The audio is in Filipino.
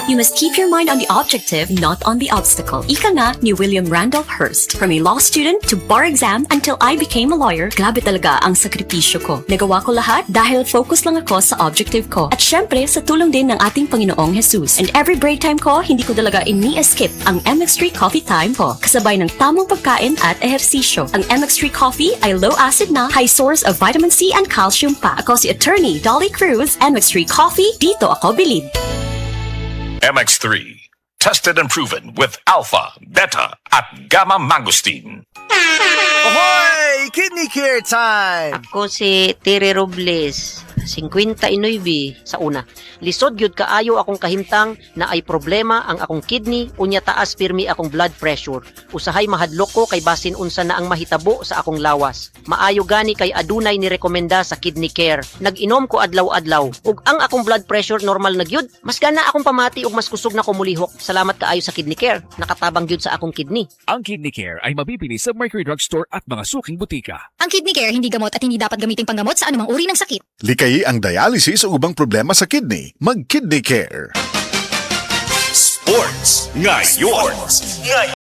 You must keep your mind on the objective, not on the obstacle. Ika nga ni William Randolph Hearst. From a law student to bar exam until I became a lawyer, grabe talaga ang sakripisyo ko. Nagawa ko lahat dahil focus lang ako sa objective ko. At syempre, sa tulong din ng ating Panginoong Jesus. And every break time ko, hindi ko talaga ini-skip ang MX3 coffee time ko. Kasabay ng tamang pagkain at ehersisyo. Ang MX3 coffee ay low acid na, high source of vitamin C and calcium pa. Ako si Attorney Dolly Cruz, MX3 Coffee, dito ako bilib. MX3, tested and proven with alpha, beta, at gamma mangosteen. Ahoy! Kidney care time! Ako si Tere Robles, 59 sa una. Lisod gyud kaayo akong kahimtang na ay problema ang akong kidney unya taas pirmi akong blood pressure. Usahay mahadlok ko kay basin unsa na ang mahitabo sa akong lawas. Maayo gani kay adunay ni rekomenda sa kidney care. Nag-inom ko adlaw-adlaw ug ang akong blood pressure normal na gyud. Mas gana akong pamati ug mas kusog na ko mulihok. Salamat kaayo sa kidney care. Nakatabang gyud sa akong kidney. Ang Kidney Care ay mabibili sa Mercury Drugstore at mga suking butika. Ang Kidney Care hindi gamot at hindi dapat gamiting panggamot sa anumang uri ng sakit. Likayi ang dialysis o ubang problema sa kidney. Mag-Kidney Care. Sports ngayon.